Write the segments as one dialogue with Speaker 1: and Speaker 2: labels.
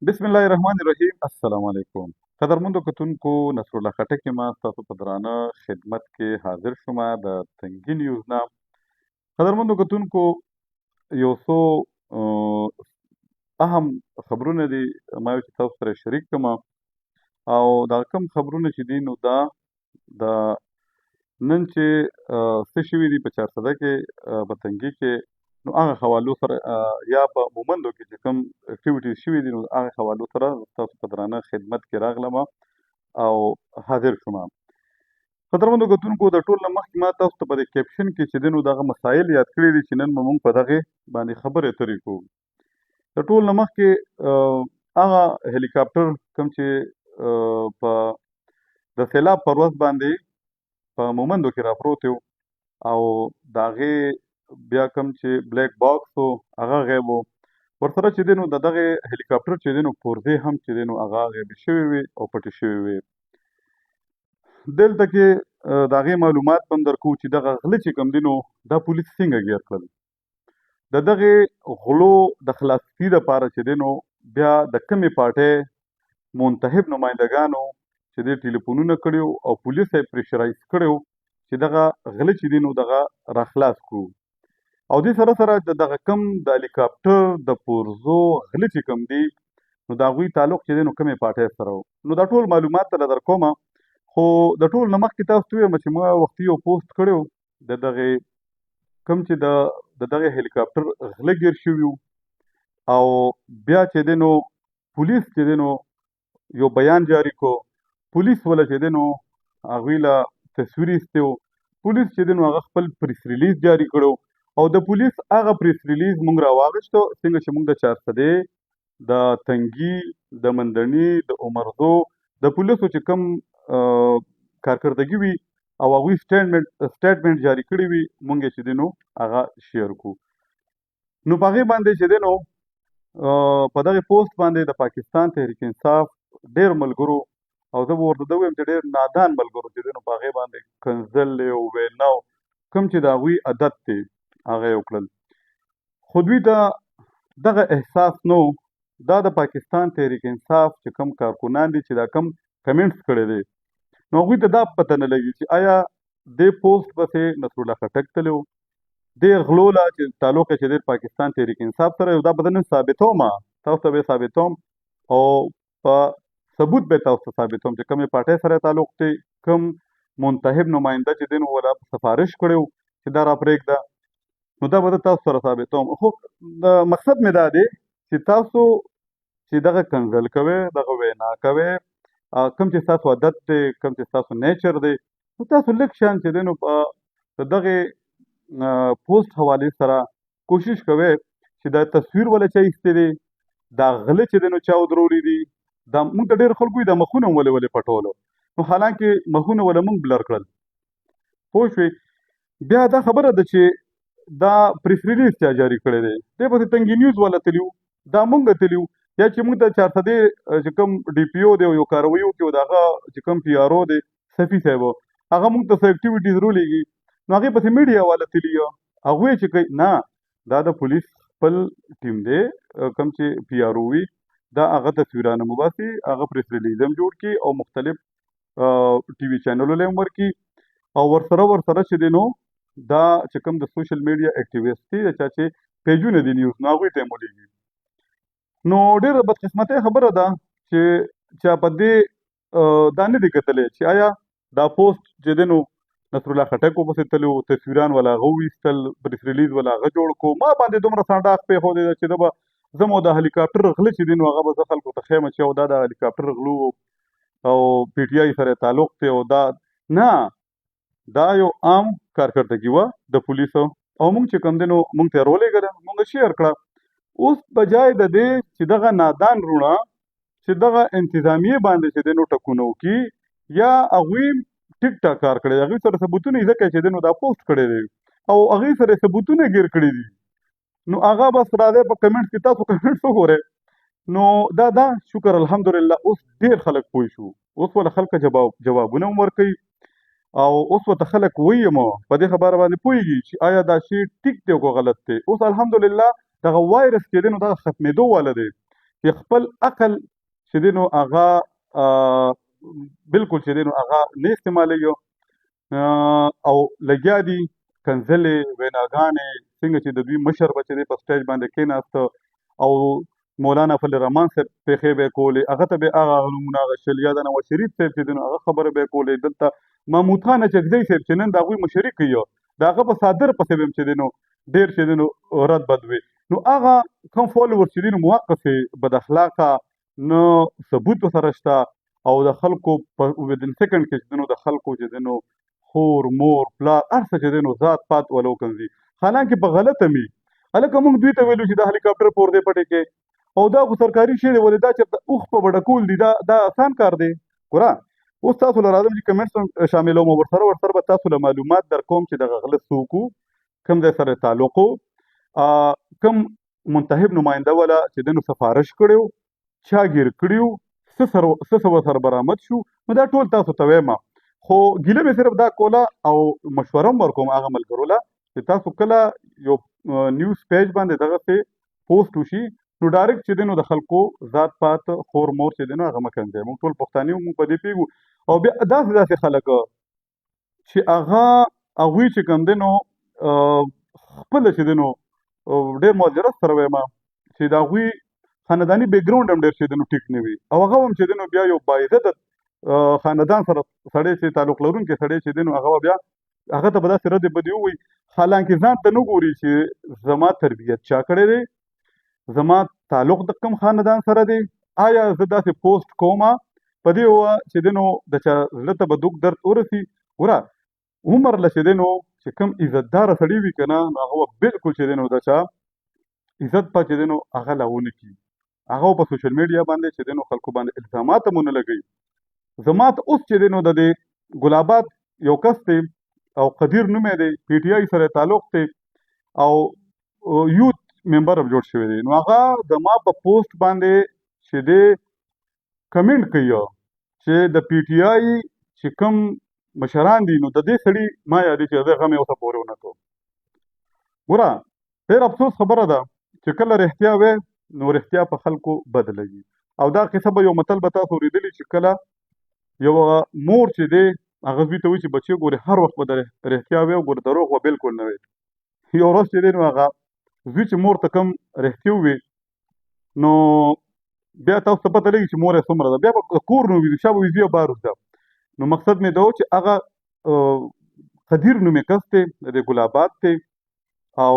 Speaker 1: بسم الله الرحمن الرحیم. السلام علیکم. قدرمنو کتونکو، نصرالله خټک یم، ستاسو په درانه خدمت کې حاضر شوم د تنګي نیوز نه. قدرمنو کتونکو، یو څو اهم خبرونه دي ما یو چې تاسو سره شریک کړم، او دا کم خبرونه چې دي نو دا د نن چې څه شوي دي په چارسده کې په تنګي کې، نو هغه حوالو سره یا په مومندو کې چې کوم اکټیویټیز شوي دي نو هغه حوالو سره تاسو په درانه خدمت کې راغلم او حاضر شوم. قدرمنو کتونکو، د ټول نه مخکې ما تاسو ته په دې کیپشن کې چې دی نو دغه مسایل یاد کړي دي چې نن به موږ په دغې باندې خبرې اترې کوو. د ټول نه مخکې هغه هلیکاپټر کوم چې په د سیلاب پر ورځ باندې په مومندو کې راپروت و، او د هغې بیا کوم چې بلیک باکس و هغه غیب و. ورسره چې دی نو د دغې هلیکاپټر چې دی نو پرزې هم چې دی نو هغه غیبې شوې وې او پټې شوې وې. دلته کې د هغې معلومات به هم درکوو چې دغه غله چې کوم دي نو دا پولیس څنګه ګیر کړل. د دغې غلو د خلاصي دپاره چې دی نو بیا د کمې پارټۍ منتخب نمایندګانو چې دی ټلیفونونه کړي وو او پولیس یې پریشرایز کړی وو چې دغه غله چې دي نو دغه راخلاص کړو. او دې سره سره د دغه کم د هلیکاپټر د پرزو غله چې کوم دي نو د هغوی تعلق چې دی نو کمې پارټۍ سره و. نو دا ټول معلومات درله درکومه، خو د ټول نه مخکې تاسو ته ووایم چې ما وختي یو پوسټ کړی و د دغې کوم چې د دغې هلیکاپټر غله ګیر شوي وو، او بیا چې دی نو پولیس چې دی نو یو بیان جاری کو. پولیس وله چې دی نو هغوی له تصویر ایستی و. پولیس چې دی نو هغه خپل پریس ریلیز جاری کړو، او د پولیس هغه پریس ریلیز مونږ راواغېستو څنګه چې مونږ د چارسدې، د تنګي، د مندڼي، د عمرزو د پولیسو چې کوم کارکردګي وي او هغوی سټیټمنټ جاری کړي وي مونږ یې چې دی نو هغه شیر کړو. نو په هغې باندې چې دی نو په دغې پوسټ باندې د پاکستان تحریک انصاف ډېر ملګرو، او زه به ورته ووایم چې ډېر نادان ملګرو چې دی نو په هغې باندې کنځل او وینا کوم چې د هغوی عادت دی هغه یې وکړل. خو دوی ته دغه احساس نه و. دا د پاکستان تحریک انصاف چې کوم کارکنان دي چې دا کم کمنټس کړی دی نو هغوی ته دا پته نه لګي چې آیا دې پوسټ پسې نصرالله خټک تللی و، دې غلو له چې تعلق یې چې دی پاکستان تحریک انصاف سره یو. دا به زه نن ثابتوم، تاسو ته به یې ثابتوم او په ثبوت به تاسو ته ثابتوم چې کومې پارټۍ سره تعلق دی، کوم منتخب نماینده چې دی نو ولا سفارش کړی و چې دا راپرېږده، نو دا به زه تاسو سره ثابتوم. خو د مقصد مې دا دی چې تاسو چې دغه کنځل کوئ، دغه وینا کوئ، کوم چې ستاسو عادت دی، کوم چې ستاسو نیچر دی، نو تاسو لږ شان چې دی نو په د دغې پوسټ حوالې سره کوشش کوئ چې دا تصویر وله چا ایستی دی، دا غله چې دی نو چا ودرولی دي. دا موږ ته ډېر خلکو دا مخونه هم ولې پټولو، نو حالانکې مخونه وله موږ بلر کړل. پوه شوې؟ بیا دا خبره ده چې دا پریس ریلیز چا جاری کړی دی، دی پسې تنګي نیوز والا تلي وو، دا مونږ تلي وو، یا چې موږ ته چارسدې چې کوم ډي پي او دی یو کاروي وکړي د هغه چې کوم پي آر او دی صفي صاحب هغه موږ ته څه اکټیویټیز رولیږي نو هغې پسې میډیا والا تلي وو، هغوی چې کوي نه، دا د پولیس خپل ټیم دی کوم چې پي آر او وي دا هغه تصویرانه مباسي، هغه پریس ریلیز هم جوړ کړي او مختلف ټي وي چینلونه هم ورکړي، او ورسره چې دی نو دا چې کوم د سوشل میډیا اکټیویسټ دي د چا چې پیجونه دي نیوز نو هغوی ته یې مولیږي. نو ډېره بدقسمتۍ خبره ده چې چا په دې دا نه دي کتلی چې آیا دا پوسټ چې دی نو نصرالله خټک ورپسې تللی و، تصویران والا هغه وویستل، پریس ریلیز والا هغه جوړ کړو، ما باندې دومره سانډاخ پرېښودی ده چې ده به زه مو د هلیکاپټر غله چې دي نو هغه به زه خلکو ته ښیم چې او دا د هلیکاپټر غلو او پی ټي آی سره تعلق دی، او دا نه، دا یو عام کارکردګي وه د پولیسو، او موږ چې کوم دی نو موږ ته یې راولېږله، موږ یې شیر کړه. اوس بجای د دې چې دغه نادان وروڼه چې دغه انتظامیې باندې چې دی نو ټکونه وکړي، یا هغوی ټیک ټاک کار کړی دی، هغوی سره ثبوتونه یې ځکه چې دی نو دا پوسټ کړی دی او هغوی سره یې ثبوتونه ګیر کړي دي، نو هغه بس راځئ په کمنټس کې تاسو کمنټس وګورئ. نو دا شکر الحمدلله اوس ډېر خلک پوه شو، اوس وله خلک جوابونه هم ورکوي، او اوس ورته خلک وایي هم په دې خبره باندې پوهېږي چې آیا دا شی ټیک دی که غلط دی. اوس الحمدلله دغه وایرس چې دی نو دغه ختمېدو والا دی چې خپل عقل چې دی نو هغه بالکل چې دی نو هغه نه استعمالوي او لګیا دي کنځلې ویناګانې څنګه چې د دوی مشر به چې دی په سټیج باندې کېناسته او مولانا فضل الرحمن صاحب پېښې به یې کولې هغه ته به یې هغه نومونه اغوښتل یا د نواز شریف صاحب چې دی نو هغه خبره به یې کولې دلته محمود خان اچکزی صاحب چې نن د هغوی مشري کوي د هغه په صادر پسې به هم چې دی نو ډېر چې دی نو رد بد وي نو هغه کوم فالوور چې دي نو موقف بد اخلاقه نه ثبوت ورسره شته او د خلکو په ودن سیکنډ کې چې دی نو د خلکو چې دی نو خور مور پلار هر څه چې دی نو ذات پات ولو کنځي حالانکه په غلطه مي هلکه موږ دوی ته ویلو چې د هلیکاپټر پورته پټې کې او دا خو سرکاري شی دی ولې دا چېرته اوښ په بډکول دي دا آسان کار دی ګوره اوس تاسو له راځم چې کمنټس شاملوم ورسره به تاسو له معلومات در کوم چې دغه غلط څوک کوم ځای سره تعلق کوم منتخب نماینده ولا چې دی نو سفارش کړی چا ګیر کړي څه سره برآمد شو نو دا ټول تاسو ته وایم خو ګیله مې صرف دا کوله او مشوره هم ورکوم هغه ملګرو له چې تاسو کله یو نیوز پیج باندې دغسې پوسټ وشي نو ډایرکټ چې دی نو د خلکو ذات پات خور مور چې دی نو هغه مه کنځئ موږ ټول پښتانه یو موږ په دې پوهېږو او بیا داسې خلک چې هغوی چې کوم دی نو خپله چې دی نو ډېر معذرت سره وایم چې د هغوی خانداني بیکګراونډ هم ډېر چې دی نو ټیک نه وي او هغه هم چې دی نو بیا یو باعزته خاندان سره سړی چې تعلق لرونکی سړی چې دی نو هغه بیا هغه ته به داسې ردې بدې ووایي حالانکه ځان ته نه ګوري چې زما تربیت چا کړی دی زما تعلق د کوم خاندان سره دی آیا زه داسې پوسټ کومه په دې وه چې دی نو د چا زړه ته به دوک درد ورسي ګوره عمر له چې دی نو چې کوم عزتداره سړي وي که نه نو هغه به بالکل چې دی نو د چا عزت په چې دی نو هغه لا ونه کړي هغه په سوشل میډیا باندې چې دی نو خلکو باندې الزامات هم ونه لګوي زما ته اوس چې دی نو د دې ګلابات یو کس دی او قدیر نوم دی پی ټي آی سره تعلق دی او یوت ممبر هم جوړ شوی دی نو هغه زما په پوسټ باندې چې دی کمنټ کوي چې د پی ټي آی چې کوم مشران دي نو د دې سړي ما یادې چې هغه مې اوسه پورې ونه کړو ګوره ډېر افسوس خبره ده چې کله رښتیا وی نو رښتیا په خلکو بد لګي او دا قصه به یو متل به تاسو اورېدلي چې کله یو مور چې دی هغه زوی ته وایي چې بچې ګورې هر وخت به د رښتیا وی او ګوره دروغ به بالکل نه وي یو ورځ چې دی نو هغه زوی چې مور ته کوم رښتیا ووي نو بیا تاسو ته پته لګي چې مور یې څومره ده بیا به کور نه وي شا به وي زویه بار وځه نو مقصد مې دا و چې هغه قدیر نومې کس دی د دې ګلابات دی او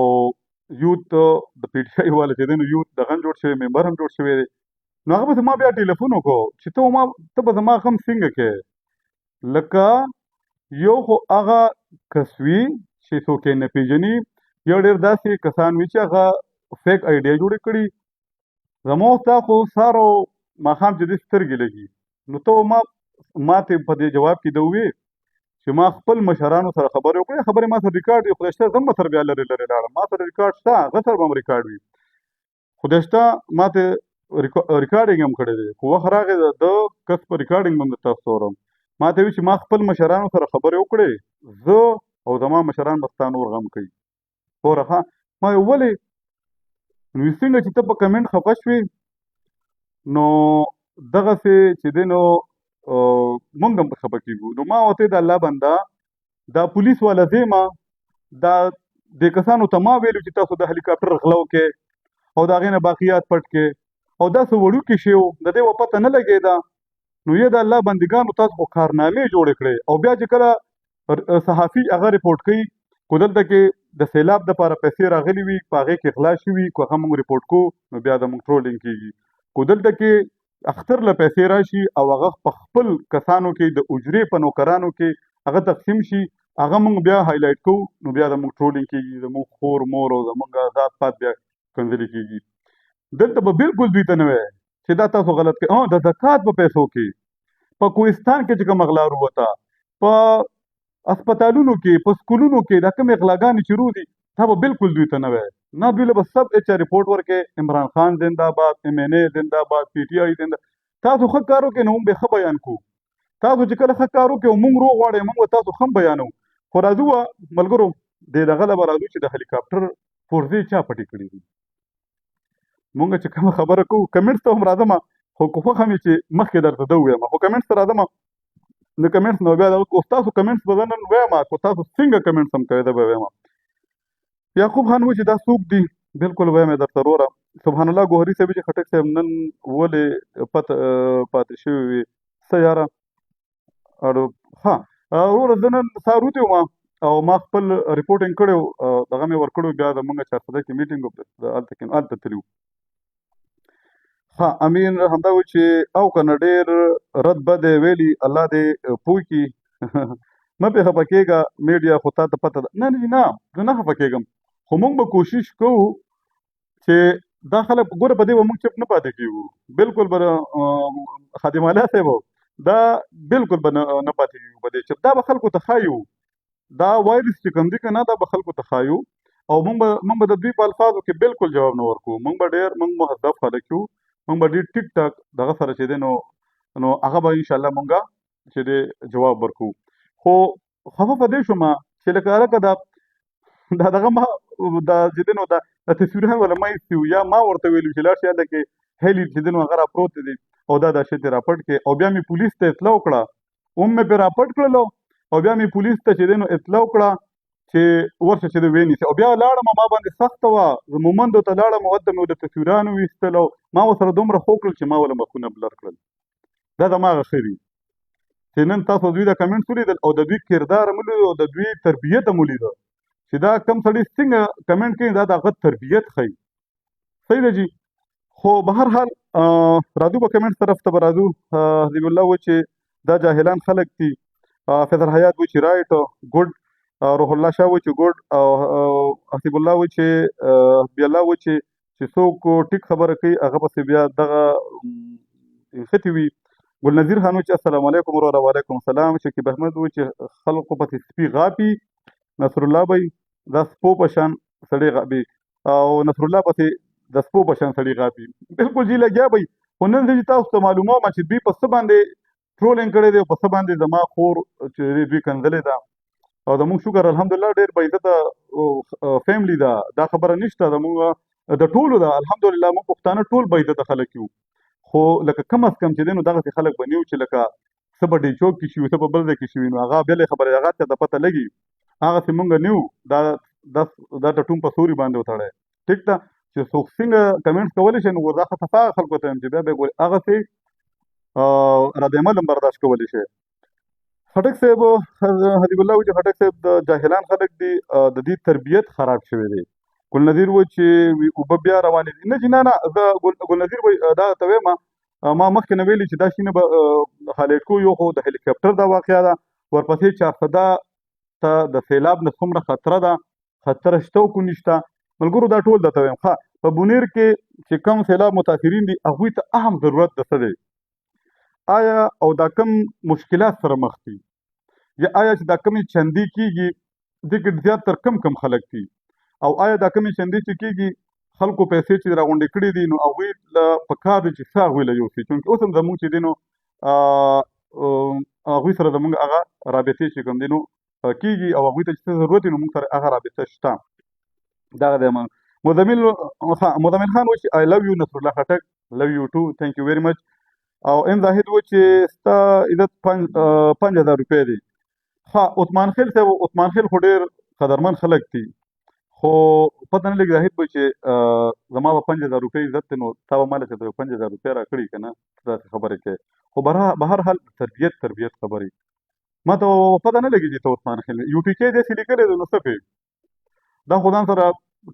Speaker 1: یوت د پی ټي آی والا چې دی نو یوت دغه هم جوړ شوی ممبر هم جوړ شوی دی نو هغه پسې ما بیا ټلیفون وکړو چې ته به زما غم څنګه کوې لکه یو خو هغه کس وي چې څوک یې نه پېژني یو ډېر داسې کسان وي چې هغه فیک آیډیا جوړې کړي زما ستا خو سهار او ماښام چې دې سترګې لګي نو ته ما ته په دې جواب کې ده وویې چې ما خپل مشرانو سره خبرې وکړې خبرې ما سره ریکارډ وي خدای شته زه هم به سره بیا لرې لرې لاړم ما سره ریکارډ شته هغه سره به هم ریکارډ وي خدای شته ما ته ریکارډینګ هم کړی دی خو وخت راغی د کس په ریکارډینګ به هم درته استورم ما ته وي چې ما خپل مشرانو سره خبرې وکړې زه او زما مشران به ستا نور غم کوي پوره ښه ما ویل ولې نو څنګه چې ته په کمنټ خفه شوې نو دغسې چې دی نو مونږ هم خفه کېږو نو ما ورته د الله بنده دا پولیس والا دی ما دا دې کسانو ته ما ویلو چې تاسو د هلیکاپټر غلا وکړئ او د هغې نه باقیات پټ کړئ او داسې وړوکي شی و د دې پته نه لګېده نو یې د الله بندګانو تاسو خو کارنامې جوړې کړې او بیا چې کله صحافي هغه ریپورټ کوي خو دلته کې د سیلاب دپاره پیسې راغلي وي په هغې کې غلا شوي که هغه موږ ریپورټ کوو نو بیا د موږ ټرولینګ کېږي خو دلته کې اختر له پیسې راشي او هغه په خپل کسانو کې د اجرې په نوکرانو کې هغه تقسیم شي هغه موږ بیا هایلایټ کوو نو بیا د موږ ټرولینګ کېږي زموږ خور مور او زموږ ذات پات بیا کنځلې کېږي دلته به بالکل دوی ته نه وی چې دا تاسو غلط کوئ د زکات په پیسو کې په کوهستان کې چې کوم اغلا وروته په اسپتالونو کې په سکولونو کې دا کوم اغلاګانې چې رودي دا به بالکل دوی ته نه وی نه دوی له به سب اچ رپورټ ورکړي عمران خان زنده‌باد ایم این اے زنده‌باد پی ټي آی زنده تاسو ښه کار وکړئ نو موږ به ښه بیان کوو تاسو چې کله ښه کار وکړئ او موږ روغ غواړئ موږ به تاسو ښه بیانوو خو راځو ملګرو دې دغه له به راځو چې د هلیکاپټر پرزې چا پټې کړې دي مونږ چې کومه خبره کوو کمنټس ته هم راځم خو که خوښه مې چې مخکې درته ده ووایم خو کمنټس ته راځم نو کمنټس نو بیا دغه ستاسو کمنټس به زه نن وایم که تاسو څنګه کمنټس هم کوئ زه به وایم یعقوب خان و چې دا څوک دي بالکل وایم یې درته وروره سبحان الله ګوهري صاحب چې خټک صاحب نن ولې پاتې شوي وي څه یاره اړو ها وروره زه نن سهار وتی وم او ما خپل ریپورټینګ کړی و دغه مې ورکړی بیا زمونږ چارسده کې میټینګ و هلته تللي وو ها امین همدا و چې او کنه ډېر رد بد یې ویلي الله دې پوه کړي مه پې خفه کېږه میډیا خو تا ته پته ده نه نه زه نه خفه کېږم خو موږ به کوشش کوو چې دا خلک ګوره په دې به موږ چپ نه پاتې کېږو بالکل به خادم الله صاحب دا بالکل به نه پاتې کېږو په دې چپ دا به خلکو ته ښایو دا وایرس چې کوم دی که نه دا به خلکو ته ښایو او موږ به د دوی په الفاظو کې بالکل جواب نه ورکوو موږ به ډېر موږ مهذب خلک یو موږ به ډېر ټیک ټاک دغه سره چې دی نو هغه به انشاءالله موږ چې دی جواب ورکوو خو خفه په دې شوم چې لکه هلکه دا دغه ما دا چې دی نو دا تصویرونه ولا ما ایستي وو یا ما ورته ویلي چې لاړ شي هلته کې هیلي چې دی نو هغه راپروت دی او دا شی ترې راپټ کړې او بیا مې پولیس ته اطلاع وکړه هم مې پرې راپټ کړلو او بیا مې پولیس ته چې دی نو اطلاع وکړه چې ورشه چې دی وینیسي او بیا لاړم ما باندې سخته وه زه مومندو ته لاړم هلته مې د تصویرانو ویستل او ما ورسره دومره خو کړل چې ما وله مخونه بلر کړل دا زماغه ښه دي چې نن تاسو دوی د کمنټس ولیدل او د دوی کردار مو ولیدل او د دوی تربیت مو ولیدل چې دا کم سړی څنګه کمنټ کوي دا د هغه تربیت ښیي صحیح ده جی خو به هر حال راځو به کمنټ طرف ته به راځو حبیب الله و چې دا جاهلان خلک دي فضل حیات و چې رایټ ګډ روح الله شاه و چې ګډ او حبیب الله و چې بیا الله و چې څوک ټیک خبره کوي هغه پسې بیا دغه ښتې وي ګل نذیر خان و چې السلام علیکم وروره وعلیکم السلام شکیب احمد و چې خلکو پسې سپي غاپي نصر الله بھائی دا سپو په شان سړی غاپي او نصر الله پسې د سپو په شان سړی غاپي بالکل جی لګیا بھائی خو نن زه چې تاسو ته معلوموم چې دوی په څه باندې ټرولینګ کړی دی او په څه باندې زما خور چې دوی کنځلې ده او زموږ شکر الحمدلله ډېر باعزته فیملی ده دا خبره نشته زموږ د ټولو ده الحمدلله موږ پښتانه ټول باعزته خلک یو خو لکه کم از کم چې دی نو دغسې خلک به نیو چې لکه څه به ډي چوک کې شي څه به بل ځای کې شي نو هغه بلې خبرې هغه ته د پته لګي هغسې مونږ نیو دا ټټوم په سوري باندې وتړی ټیک ده چې څوک څنګه کمنټس کولی شي نو دا خطفا خلکو ته یم چې بیا به یې ګوري هغسې ردعمل هم برداشت کولی شي خټک صاحب حبیب الله و چې خټک صاحب د جاهلان خلک دي د دې تربیت خراب شوی دی ګل نذیر و چې اوبه بیا روانې دي نه چې نه زه ګل نذیر دا ته وایم ما مخکې نه ویلي چې دا شي نه به هایلایټ کوو یو خو د هلیکاپټر دا واقعه ده ورپسې چارسده ته د سیلاب نه څومره خطره ده خطره شته او کو نشته ملګرو دا ټول درته وایم ښه په بونیر کې چې کم سیلاب متاثرین دي هغوی ته اهم ضرورت د څه دی آیا او دا کم مشکلات سره مخ دي یا آیا چې دا کمې چندې کېږي دې کې زیات تر کم خلک دي او آیا دا کمې چندې چې کېږي خلکو پیسې چې راغونډې کړي دي نو هغوی له پکار دي چې څه هغوی له یوسي چونکې اوس هم زموږ چې دی نو هغوی سره زموږ هغه رابطې چې کوم دی نو کېږي او هغوی ته چې څه ضرورت وي نو موږ سره هغه رابطه شته دغه دی مزمل خان و چې آی لو یو نصر الله خټک لو یو ټو تھینک یو ویری مچ او ام زاهد و چې ستا عزت 5000 روپۍ دی ها عثمان خیل صاحب عثمان خیل خو ډېر قدرمن خلک دي خو پته نه لګي زاهد به چې زما به 5000 روپۍ عزت دی نو تا به ماله چې 5000 روپۍ راکړي که نه داسې خبرې کوې خو به هر حال تربیت خبرې ما ته پته نه لګي چې ته عثمان خیل یو پی کې داسې لیکلی دی نو څه پې دا خو ځان سره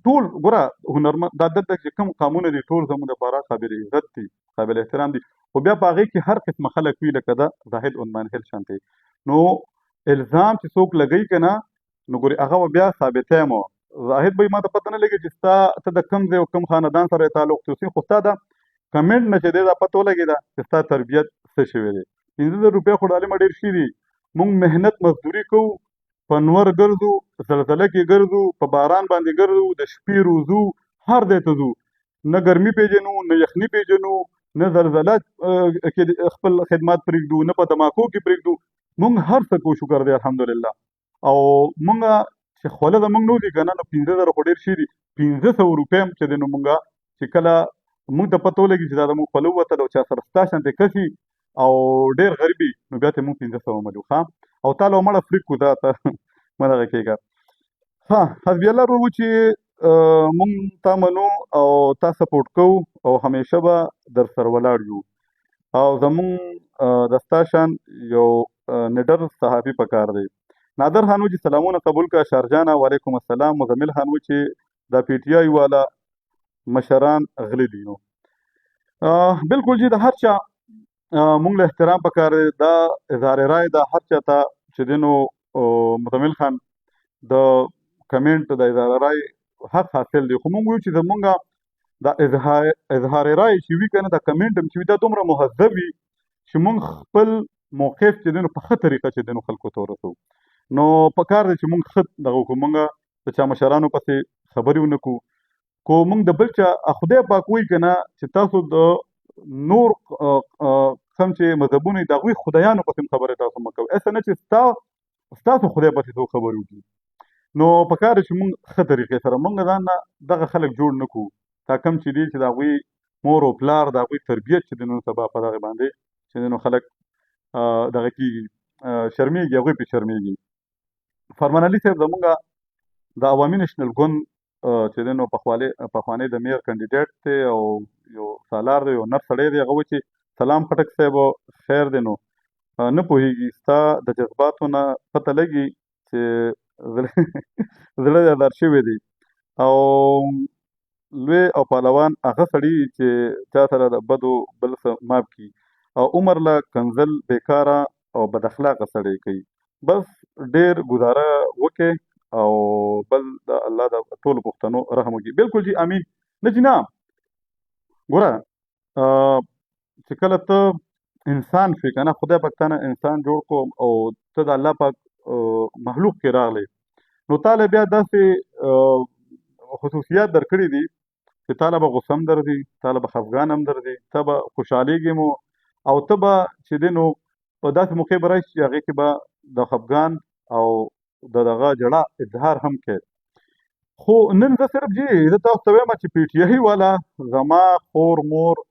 Speaker 1: ټول ګوره هنرمند دا دلته چې کوم قامونه دي ټول زموږ دپاره قابل عزت دي قابل احترام دي خو بیا په هغې کې هر قسمه خلک وي لکه دا زاهد عثمان خیل شانتې نو الزام چې څوک لګوي که نه نو ګورې هغه به بیا ثابتی یم زاهد به ما ته پته نه لګي چې ستا ته د کوم ځای او کوم خاندان سره تعلق توسي خو ستا د کمنټ نه چې دی دا پته ولګېده چې ستا تربیت څه شوی دی 50,000 روپۍ خو ډالمه ډېر شي دي موږ محنت مزدوري کوو په نور ګرځو زلزله کې ګرځو په باران باندې ګرځو د شپې روزو هر ځای ته ځو نه ګرمي پیژنو نه یخني پیژنو نه زلزله کې خپل خدمات پرېږدو نه په دماکو کې پرېږدو موږ هر څه کوو شکر دی الحمدلله او موږ چې خوله زموږ نه وځي که نه نو 15,000 خو ډېر شي دي 1500 روپۍ هم چې دی نو موږ چې کله موږ ته پته ولګي چې دا زموږ خولو وتل او چا سره ستا شانتې کسي او ډېر غریب وي نو بیا ته موږ 1500 ملو ښه او تا له مړه فري کړو دا ته مه دغه کېږه. ها حسبي الله ورو چې مونږ تا منو او تا سپورټ کوو او همیشه به در سره ولاړ یو او زمونږ د ستا شان یو نډر صحافي پکار دی. نادر خان چې سلامونه قبول کا شارجانه وعلیکم السلام. مزمل خان چې دا پی ټی آی والا مشران غلی دي نو بالکل چې د هر چا مونږ له احترام پکار دی. دا اظهار رائے دا هر چا ته چې دی نو مزمل خان د کمنټ د اظهار رائے حق حاصل دی خو مونږ وایو چې زمونږ دا اظهار رائے چې وي که نه دا کمنټ هم چې وي دا دومره مهذب وي چې مونږ خپل موقف چې دی نو په ښه طریقه چې دی نو خلکو ته ورسوو. نو پکار دی چې مونږ ښه دغه وکړو مونږ د چا مشرانو پسې خبرې ونه کړو کو مونږ د بل چا خدای پاک وایي که نه چې تاسو د نور کوم چې مذهبونه دي د هغوی خدایانو پسې خبرې تاسو مه کوئ اسه نه چې ستاسو خدای پسې څوک خبرې وکړي. نو پکار دی چې مونږ ښه طریقې سره مونږ ځان نه دغه خلک جوړ نه کړو دا کم چې دي چې د هغوی مور او پلار د هغوی تربیت چې دی نو سبا په دغې باندې چې دی نو خلک دغه کېږي شرمېږي هغوی پرې شرمېږي. فرمان علي صاحب زمونږ د عوامي نیشنل ګوند چې دی نو پخوانی د میر کینډیډیټ دی او یو سالار دی یو نر سړی دی هغه وایي چې سلام خټک صاحب خیر دی نو نه پوهېږي ستا د جذباتو نه پته لګي چې زړه دې ادار شوی دی او لوی او پهلوان هغه سړي چې چا سره د بدو بل څه ماف کړي او عمر له کنزل بیکاره او بد اخلاقه سړی کوي بس ډېر ګزاره وکړئ او بل د الله د ټولو پښتنو رحم وکړي. بالکل جی امین. نه جی نه ګوره چې کله ته انسان شوې که نه خدای پاک تا نه انسان جوړ کو او ته د الله پاک مخلوق کې راغلی نو تا له بیا داسې خصوصیات درکړي دي چې تا له به غصه هم درځي تا له به خفګان هم درځي ته به خوشحالېږې مو او ته به چې دی نو په داسې موقع به راشي چې هغې کې به د خفګان او د دغه جړه اظهار هم کوي. خو نن زه صرف جی زه تاسو ته وایم چې پی ټي آی والا زما خور مور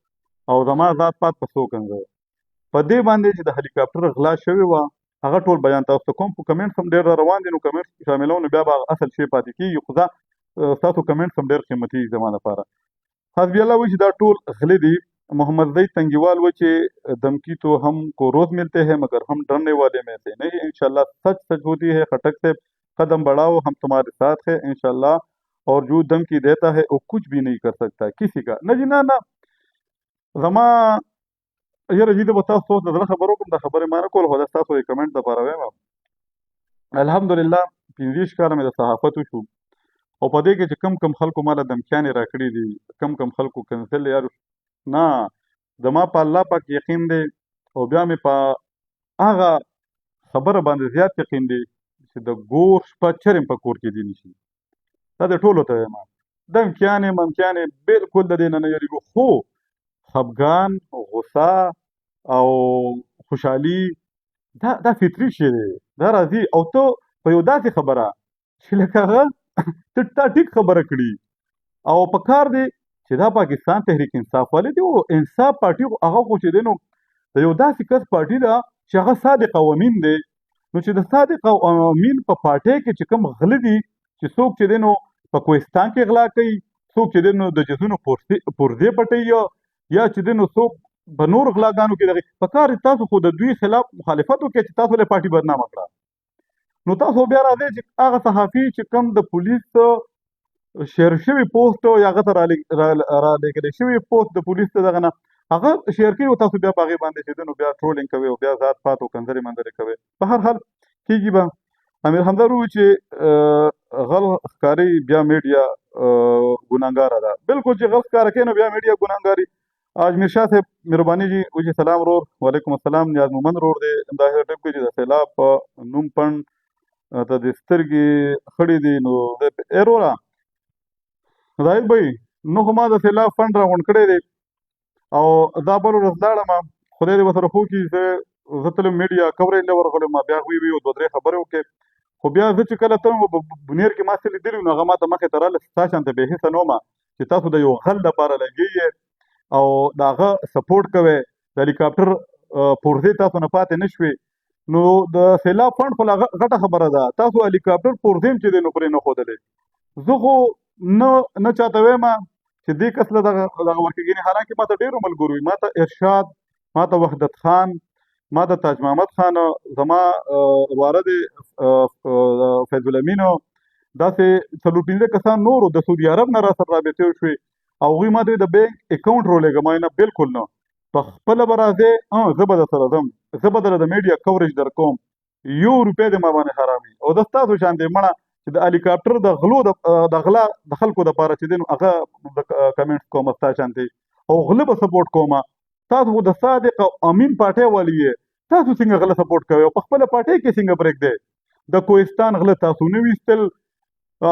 Speaker 1: او زما ذات پات په څوک انځه په دې باندې چې د هلیکاپټر غلا شوې وه هغه ټول بیان تاسو ته کوم خو کمنټس هم ډېر را روان دي نو کمنټس شاملوم نو بیا به اصل شی پاتې کېږي خو دا ستاسو کمنټس هم ډېر قیمتي دي زما لپاره. حسبي الله وایي چې دا ټول غلي دي. محمد زید تنگیوال وہ چې دھمکی تو ہم کو روز ملتے ہیں مگر ہم ڈرنے والے میں سے نہیں انشاءاللہ سچ سچ ہوتی ہے خٹک سے قدم بڑھاؤ ہم تمہارے ساتھ ہیں انشاءاللہ اور جو دھمکی دیتا ہے وہ کچھ بھی نہیں کر سکتا کسی کا. نه جی نه زما یاره جی د به تاسو د زړه خبر وکړم دا خبرې ما نه کول خو دا ستاسو د کمنټ دپاره وایم. الحمدلله 15 کاله مې د صحافت وشو او په دې کې چې کم خلکو ما له دمکیانې راکړي دي کم خلکو کنسل یار نه زما په الله پاک یقین دی او بیا مې په هغه خبره باندې زیات یقین دی چې د ګور شپه چرم په کور کې دی نشي. دا د ټولو ته وایم دمکیانې ممکیانې بالکل د دې نه یریږو خو خفګان غصه او خوشحالي دا فطري شی دی دا راځي او ته په یو داسې خبره چې لکه هغه ته تا ټیک خبره کړي او په کار دی چې دا پاکستان تحریک انصاف والے دی او انصاف پارټي هغه خو چې دی نو د یو داسې کس پارټي ده چې هغه صادق او امین دی نو چې د صادق او امین په پارټۍ کې چې کوم غله دي چې څوک چې دی نو په کوهستان کې غلا کوي څوک چې دی نو د جزونو پرزې پټوي یا چې دی نو څوک په نور غلاګانو کې دغه په کار تاسو خو د دوی خلاف مخالفت وکړئ چې تاسو له پارټي بدنامه کړه نو تاسو بیا راځئ چې هغه صحافي چې کوم د پولیس شیر شوی پوسټ یا هغه ته رالیږلی شوی پوسټ د پولیس ته دغه نه هغه شیر کوي او تاسو بیا په هغې باندې چې دی نو بیا ټرولینګ کوئ او بیا ذات پات او کنځرې منځرې کوئ. په هر حال کېږي به. امیر حمدر ووایي چې غل ښکاري بیا میډیا ګناهګاره ده. بالکل چې غل ښکاره کوي نو بیا میډیا ګناهګاري. اجمیر شاه صاحب مهرباني جی وجه سلام رور وعلیکم السلام. نیاز محمد رور دی ظاهر ټپ کوي چې د سیلاب په نوم پڼ ته د سترګې خړې دي نو ای روره زاهد بھائی نو خو ما د سیلاب فنډ راغونډ کړی دی او دا بل ورځ لاړم خدای دې ورسره وکړي زه تلم میډیا کوریج له ورغلم ما بیا هغوی یو دوه درې خبرې وکړې خو بیا زه چې کله تلم بنیر کې ما څه لیدلي نو هغه ما ته مخې ته راله ستا شانته بې حسه نه ومه چې تاسو د یو غل دپاره لګېږئ او د هغه سپورټ کوئ د هلیکاپټر پرزې تاسو نه پاتې نه شوې نو د سیلاب فنډ خو لا غټه خبره ده تاسو هلیکاپټر پرزې هم چې دی نو پرې نه ښودلې زه خو نه چاته وایم چې دې کس له دغه ورکېږي حالانکه ما ته ډېرو ملګرو وي ما ته ارشاد ما ته وحدت خان ما د تاج محمد خان زما واره د فیض الامین داسې څلور پنځه کسان نورو د سعودي عرب نه راسره رابطې وشوې او هغوی ما ته د بینک اکاونټ رولېږه ما نه بالکل نه په خپله به راځې زه به درسره ځم زه به دله د میډیا کوریج در کوم یو روپۍ دې ما باندې حرامي او د ستاسو شانتې مړه چې د هلیکاپټر د غلو د غلا د خلکو دپاره چې دی نو هغه کمنټس کوم ستا شانتې او غله به سپورټ کومه تاسو خو د صادق او امین پارټۍ والي یې تاسو څنګه غله سپورټ کوئ او په خپله پارټۍ کې څنګه پرېږدئ د کوهستان غله تاسو نه ویستل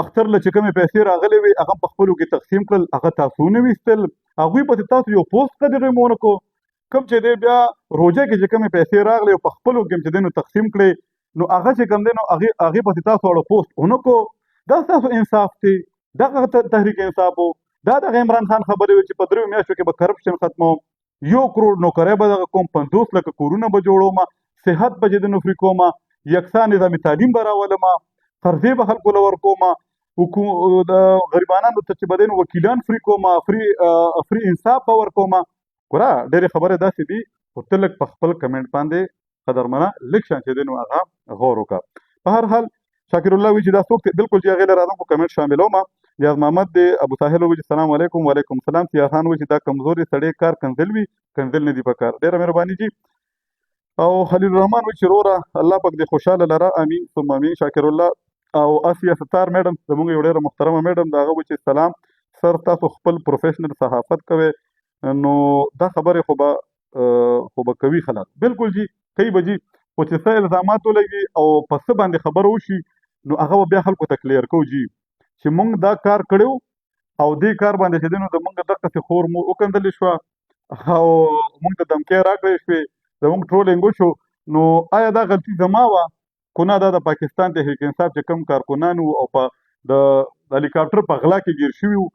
Speaker 1: اختر له چې کومې پیسې راغلې وي هغه په خپلو کې تقسیم کړل هغه تاسو نه ویستل هغوی پسې تاسو یو پوسټ قدر یې مونه کو کوم چې دی بیا روژه کې چې کومې پیسې راغلې او په خپلو کې چې دی نو تقسیم کړې نو هغه چې کوم دی نو هغې پسې تاسو اړه پوسټ ونه کو دا ستاسو انصاف دی دغه تحریک انصاف و دا دغه عمران خان خبرې وې چې په 3 میاشتو کې به کرپشن ختموم 1 کروڑ نوکری به دغه کوم 50 لکه کورونه به جوړوم صحت به چې دی نو فري کوم یکسان نظامي تعلیم به راولم قرضې به خلکو له ورکوم د غریبانو ته چې به دی نو وکیلان فري کوم فري انصاف به ورکوم ګوره ډېرې خبرې داسې دي خو ته لږ په خپل کمنټ باندې قدرمنه لږ شان چې دی نو هغه غور وکړه په هر حال شاکر الله وی چې دا څوک دی بالکل چې هغې له راځم خو کمنټ شاملوم نیاز محمد دی ابو ساحل وی چې السلام علیکم وعلیکم السلام سیاه خان وی چې دا کمزوري سړی کار کنزل وي کنزل نه دي په کار ډېره مهرباني جي او خلیل الرحمن وی چې وروره الله پاک دې خوشحاله لره امین ثم امین شاکر الله او اسیا ستار میډم زموږ یو ډېره محترمه میډم د هغه وی چې سلام سر تاسو خپل پروفیشنل صحافت کوئ نو دا خبرې خو به کوي خلک بالکل جی کوي به جي خو چې څه الزامات ولګي او په څه باندې خبره وشي نو هغه به بیا خلکو ته کلیر کوو جي چې موږ دا کار کړی او دې کار باندې چې دی نو د موږ دقسې خور مو وکندلې شوه او موږ ته دمکۍ راکړې شوې زموږ ټرولینګ وشو نو آیا دا غلطي زما وه کو نه دا د پاکستان تحریک انصاف چې کوم کارکنان وو او په د هلیکاپټر په غلا کې ګیر شوي وو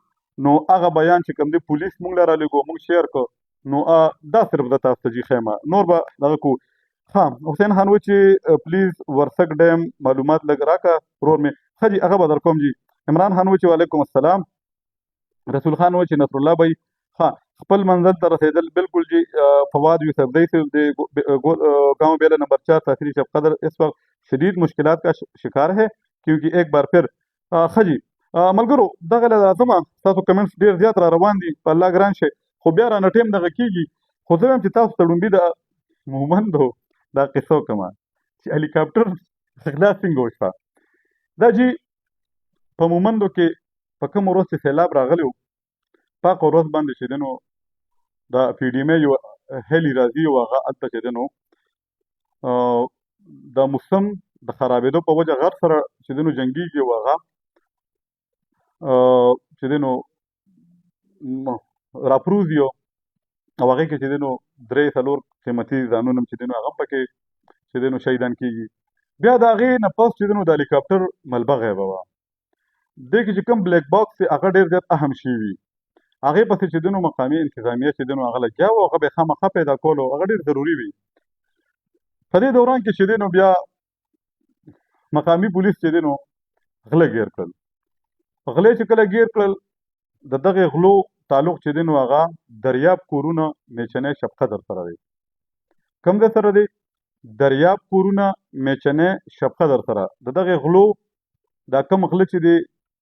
Speaker 1: نو هغه بیان چې کوم دی پولیس موږ له رالېږو موږ شیر کړ نو دا صرف د تاسو ته جي خیمه نور به دغه کو ها حسین خان و چې پلیز ورسک ډیم معلومات لږ راکړه ورور مې ښه جي هغه به در کوم جي عمران خان و چې وعلیکم السلام رسول خان و چې نصر الله بھائی ها خپل منزل ته رسیدل بالکل جی فواد یوسفزئی سے گاؤں بیلا نمبر 4 تاخیری شب قدر اس وقت شدید مشکلات کا شکار ہے کیونکہ ایک بار پھر خجی ملګرو دغه لازم تاسو کمنټس ډیر زیات را روان دي په الله ګران شي خو بیا را نټیم دغه کیږي خو زه هم چې تاسو ته ډومبي د مومندو دا قصو کومه چې هلیکاپټر غلا څنګه وشوه دا جی په مومندو کې په کوم ورځ چې سیلاب راغلی و پاک ورځ باندې چې دی نو د پی ډي ایم یو هیلي راځي او هغه هلته چې دی نو د موسم د خرابېدو په وجه غر سره چې دی نو جنګېږي او هغه چې دی نو راپروزي او هغې کې چې دی نو 3-4 قیمتي ځانونه چې دی نو هغه هم پکې چې دی نو شهیدان کېږي بیا د هغې نه پس چې دی نو د هلیکاپټر ملبه غیبه وه دې کې چې کوم بلیک باکس دی هغه ډېر زیات اهم شي وي هغې پسې چې دی نو مقامي انتظامیه چې دی نو هغه لګیا وه هغه به یې خامخا پیدا کولو هغه ډېر ضروري وي په دې دوران کې چې دی نو بیا مقامي پولیس چې دی نو غله ګیر کړل غلې چې کله ګیر کړل د دغې غلو تعلق چې دی نو هغه دریاب کورونه میچنی شب قدر سره دی کوم ځای سره دی دریاب کورونه میچنی شب قدر سره د دغې غلو دا کم غله چې دی